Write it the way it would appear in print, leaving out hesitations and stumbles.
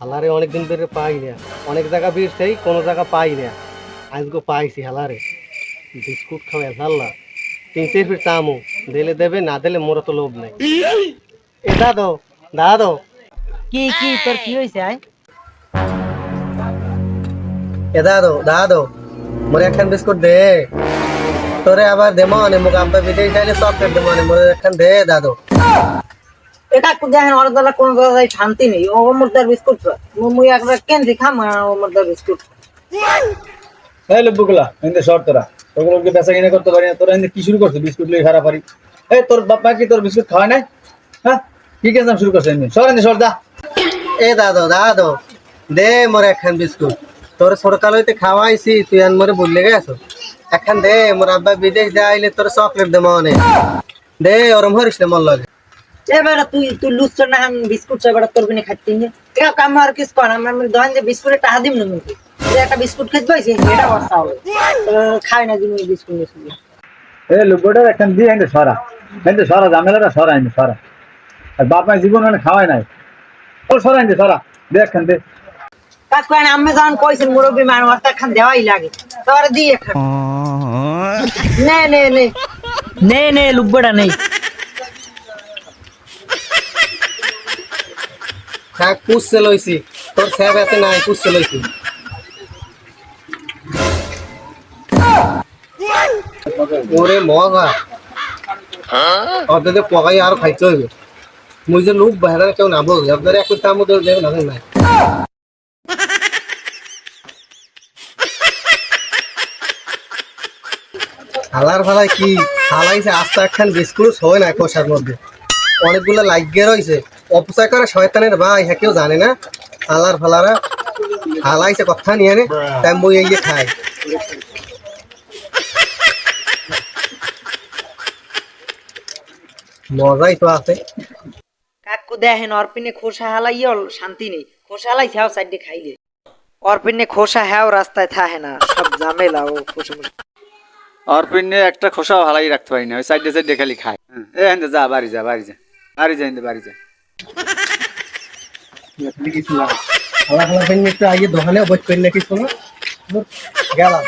হালারে অনেকদিন ধরে পাই না, অনেক জায়গা বিরছেই কোনো জায়গা পাই না। আজকে পাইছি হালারে, বিস্কুট খাওয়া হাল্লা 3-4 ফিট চামু, দিলে দেবে না দিলে মোর তো লোভ নাই। এ দাদো দাদো, কি কি তোর কি হয়েছে আয়? এ দাদো দাদো, মোরে একখান বিস্কুট দে। তোরে আবার দেমো মানে মুখ আব্বা বিদেশ যাইলে চকলেট দেমো মানে মোরে একখান দে দাদো। এটা কো দেখেন ওর দ্বারা কোন জায়গায় শান্তি নেই। ও মোরদার বিস্কুট মুই একবার কেন দিখাম ও মোরদার বিস্কুট। এই লোকগুলা এনে শর্ট তোরা তোগুলোকে বেচা কিনা করতে পারি না, তোরা এনে কি শুরু করছিস বিস্কুট লই খারাপ পারি। এই তোর বাপ মা কি তোর বিস্কুট খাওয়ায় নাই? হ্যাঁ কি কেন শুরু করছিস এনে সর এনে সর যা। এ দাদো দাদো, দে মোরে একখান বিস্কুট। তোর সরকার হইতে খাওয়াইছি, তুই আন মোরে ভুলে গেছো। একখান দে, মোর আব্বা বিদেশ যাইলে তোর চকলেট দেবো অনেক। দে ওরম হরিস না মোর লগে। এবারে তুই তুই লুচ্ছ না আমি বিস্কুট চাইবার তোর বিনে খাইতে নি। এটা কাম আর কিস কর আমরা দোকান যে বিস্কুটে টাকা দিম না মুই। একটা বিস্কুট খাইতে পাইছি এটা বর্ষা হবে। খাই না দিন বিস্কুট মিস্কুট। এই লোকগুলোর একখান দিয়ে এনে সরা ঝামেলাটা সরা এনে সরা। আর বাপ মা জীবন মানে খাওয়ায় নাই, তোর সরা এনে সরা দে একখান দে। কাজ করেন আমি যখন কইছেন মুরব্বী মানুষ ওর তো একখান দেওয়াই লাগে। তোর দি একখান নে নে নে নে নে লুব্বড়া নেই। থাক পুষছে লইছি, তোর স্যাব এতে নাই, পুষছে লইছি। ওরে মগা অর্ধেক পকাই আর খাইতে হইবে। মুই যে লোক বাইরে কেউ না বল আপনার একটু তার মধ্যে দেবে না নাই। হালার ফালাই কি হালাইছে আস্তে একখান বিস্কুট হয় না কষার মধ্যে, অনেকগুলো লাগিয়ে রয়েছে। অপচয় করে শয়তানের ভাই, হ্যাঁ কেউ জানে না। হালার ফালারা হালাইছে কথা নিয়ে নে, তাই বই এই খাই। মজাই তো আছে। কাকু দেখেন অর্পিনে খোসা হালাইও শান্তি নেই। খোসা হালাই খাও সাইডে খাইলে অর্পিনে খোসা হ্যাও রাস্তায় থাকে না, সব ঝামেলা ও খোসা অর্পিনে একটা খোসাও হালাই রাখতে পারি না, ওই সাইডে সাইডে খালি খায়। এ এনে যা বাড়ি যা বাড়ি যা বাড়ি যা এনে বাড়ি যা। হালা হালা একটু আগে দোকানে অবৈধ করে নাকি শোনো গেলাম।